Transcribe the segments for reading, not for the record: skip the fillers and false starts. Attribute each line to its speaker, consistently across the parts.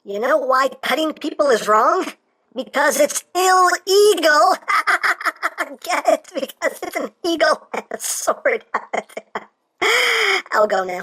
Speaker 1: You know why cutting people is wrong? Because it's illegal. Get it? Because it's an eagle and a sword. I'll go now.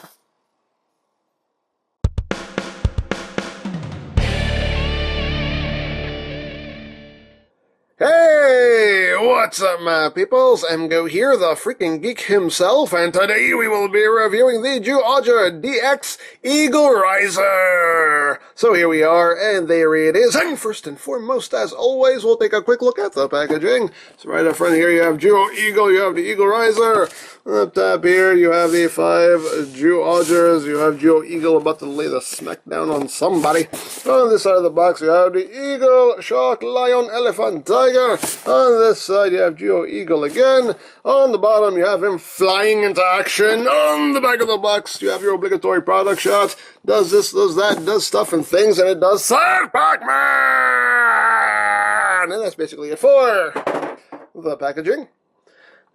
Speaker 2: Hey, what's up, my peoples? EmGo here, the freaking geek himself, and today we will be reviewing the Zyuohger DX EAGRISER. So here we are, and there it is. And first and foremost, as always, we'll take a quick look at the packaging. So right up front here, you have Zyuohger, you have the EAGRISER. Up top here, you have the 5 Zyuohgers. You have Zyuohger about to lay the smackdown on somebody. On this side of the box, you have the eagle, shark, lion, elephant, tiger. On this side, you have Zyuohger again. On the bottom, you have him flying into action. On the back of the box, you have your obligatory product shot. Does this, does that, does stuff and things, and it does Sir Pac-Man! And that's basically it for the packaging.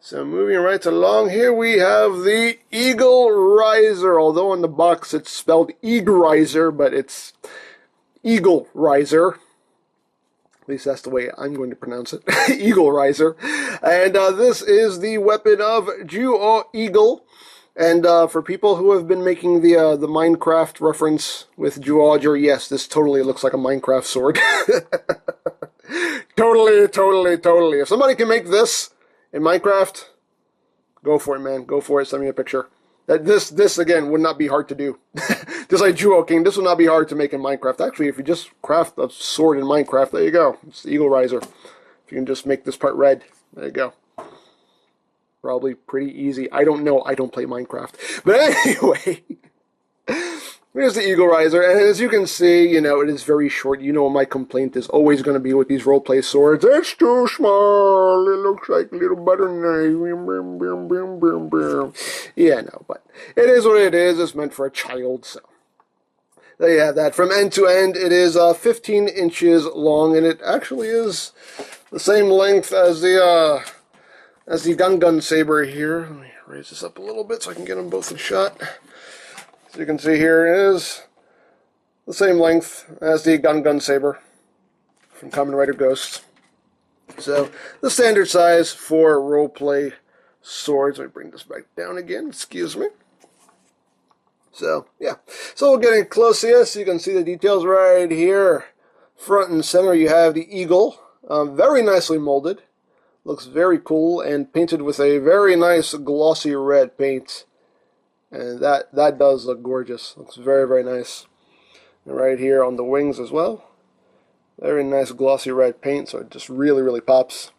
Speaker 2: So moving right along here, we have the EAGRISER. Although on the box it's spelled EAGRISER, but it's EAGRISER. At least that's the way I'm going to pronounce it. EAGRISER. And this is the weapon of Zyuohger. And for people who have been making the Minecraft reference with Zyuohger, yes, this totally looks like a Minecraft sword. Totally. If somebody can make this in Minecraft, go for it, man. Go for it. Send me a picture. This again would not be hard to do. Just like Zyuohger, this would not be hard to make in Minecraft. Actually, if you just craft a sword in Minecraft, there you go. It's the EAGRISER. If you can just make this part red, there you go. Probably pretty easy. I don't know. I don't play Minecraft. But anyway, here's the EAGRISER, and as you can see, you know, it is very short. You know, my complaint is always going to be with these roleplay swords. It's too small. It looks like a little butter knife. Yeah, no, but it is what it is. It's meant for a child, so there you have that. From end to end, it is 15 inches long, and it actually is the same length as the gun saber here. Let me raise this up a little bit so I can get them both in shot. As you can see here, it is the same length as the gun saber from Kamen Rider Ghost. So, the standard size for roleplay swords. Let me bring this back down again, excuse me. So, yeah. So, we'll get in close here so you can see the details right here. Front and center, you have the eagle. Very nicely molded. Looks very cool and painted with a very nice glossy red paint. And that does look gorgeous. Looks very nice. And right here on the wings as well. Very nice glossy red paint, so it just really pops.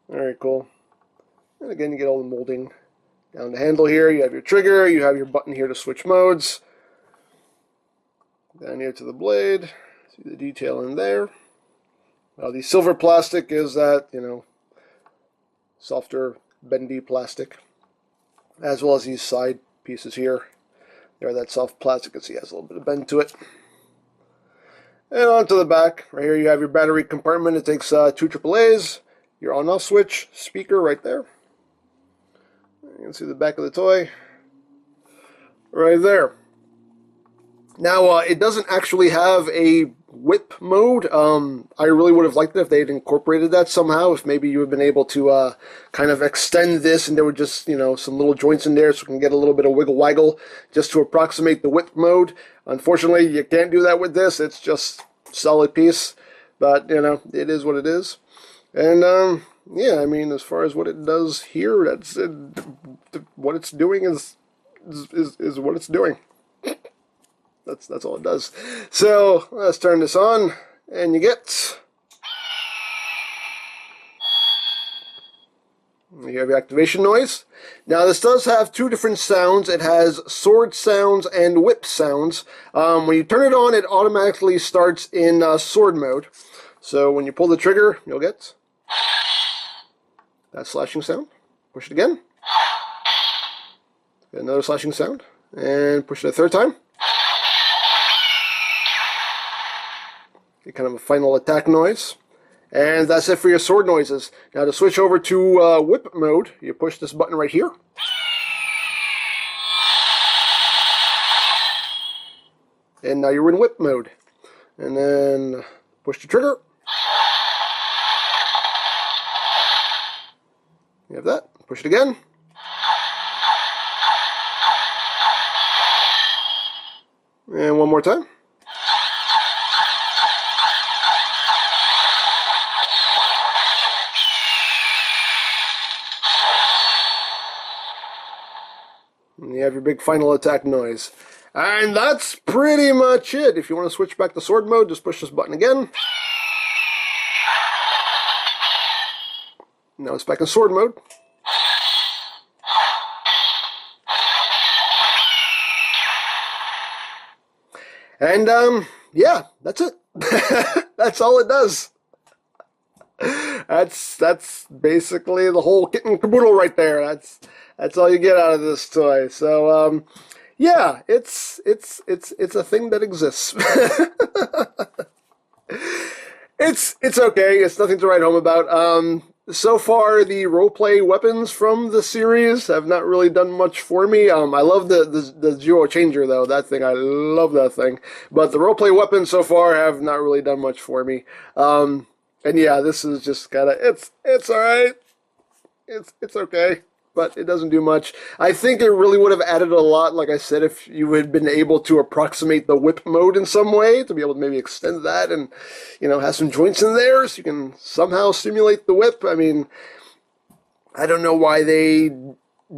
Speaker 2: Very cool. And again, you get all the molding down the handle here. You have your trigger, you have your button here to switch modes. Down here to the blade. See the detail in there. Now the silver plastic is that, you know, softer, bendy plastic. As well as these side pieces here. There, that soft plastic, you can see has a little bit of bend to it. And onto the back, right here you have your battery compartment. It takes 2 AAAs, your on-off switch, speaker right there. You can see the back of the toy right there. Now, it doesn't actually have a whip mode. I really would have liked it if they had incorporated that somehow. If maybe you had been able to kind of extend this and there were just, you know, some little joints in there so we can get a little bit of wiggle waggle just to approximate the whip mode. Unfortunately, you can't do that with this. It's just solid piece. But, you know, it is what it is. And, yeah, I mean, as far as what it does here, that's what it's doing is what it's doing. That's all it does. So let's turn this on, and you have your activation noise. Now this does have 2 different sounds. It has sword sounds and whip sounds. When you turn it on, it automatically starts in sword mode. So when you pull the trigger, you'll get that slashing sound. Push it again. Get another slashing sound. And push it a 3rd time. Get kind of a final attack noise. And that's it for your sword noises. Now to switch over to whip mode, you push this button right here. And now you're in whip mode. And then push the trigger. You have that. Push it again. And one more time. And you have your big final attack noise. And that's pretty much it. If you want to switch back to sword mode, just push this button again. Now it's back in sword mode. And, yeah, that's it. That's all it does. That's basically the whole kit and caboodle right there. That's all you get out of this toy. So, yeah, it's a thing that exists. It's okay. It's nothing to write home about. So far, the roleplay weapons from the series have not really done much for me. I love the Zyuohger changer, though. That thing, I love that thing. But the roleplay weapons so far have not really done much for me. And yeah, this is just kind of, it's alright. It's okay. But it doesn't do much. I think it really would have added a lot, like I said, if you had been able to approximate the whip mode in some way, to be able to maybe extend that and, you know, have some joints in there so you can somehow simulate the whip. I mean, I don't know why they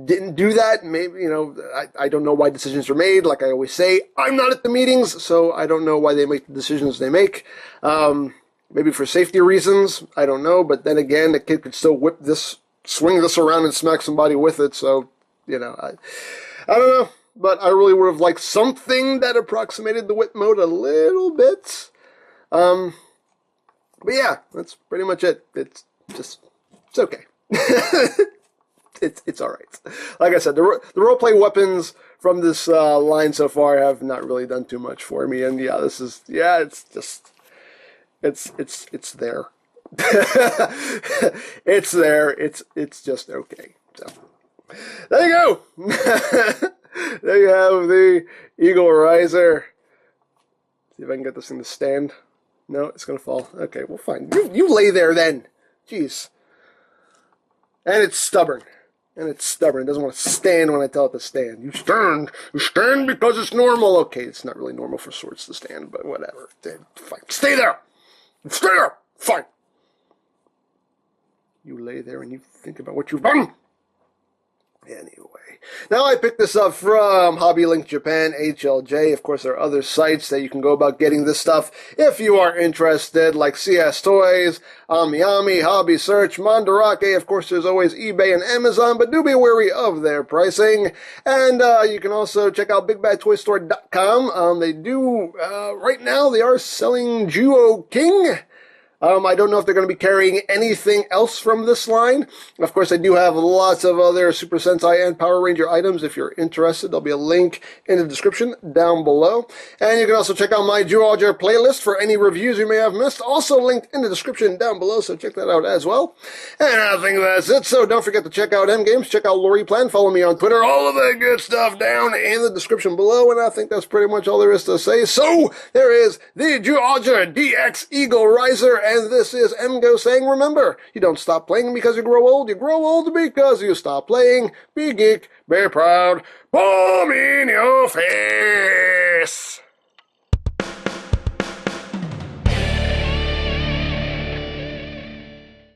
Speaker 2: didn't do that. Maybe, you know, I don't know why decisions are made. Like I always say, I'm not at the meetings, so I don't know why they make the decisions they make. Maybe for safety reasons, I don't know. But then again, the kid could still swing this around and smack somebody with it, so, you know, I don't know, but I really would have liked something that approximated the whip mode a little bit. But yeah, that's pretty much it. It's okay. It's alright. Like I said, the roleplay weapons from this line so far have not really done too much for me, and yeah, it's there. It's there. It's just okay. So there you go. There you have the EAGRISER. See if I can get this thing to stand. No, it's gonna fall. Okay, well, fine. You lay there then. Jeez. And it's stubborn. It doesn't want to stand when I tell it to stand. You stand because it's normal. Okay, it's not really normal for swords to stand, but whatever. Fine. Stay there. Fine. You lay there and you think about what you've done. Anyway, now I picked this up from Hobby Link Japan, HLJ. Of course, there are other sites that you can go about getting this stuff if you are interested, like CS Toys, Ami, Hobby Search, Mandarake. Of course, there's always eBay and Amazon, but do be wary of their pricing. And you can also check out BigBadToyStore.com. They do, right now, they are selling Zyuohger. I don't know if they're going to be carrying anything else from this line. Of course, they do have lots of other Super Sentai and Power Ranger items. If you're interested, there'll be a link in the description down below. And you can also check out my Zyuohger playlist for any reviews you may have missed. Also linked in the description down below, so check that out as well. And I think that's it. So don't forget to check out EmGo's, check out Loriplan, follow me on Twitter, all of that good stuff down in the description below. And I think that's pretty much all there is to say. So there is the Zyuohger DX EAGRISER. And this is EmGo saying, remember, you don't stop playing because you grow old because you stop playing. Be geek, be proud, boom in your face.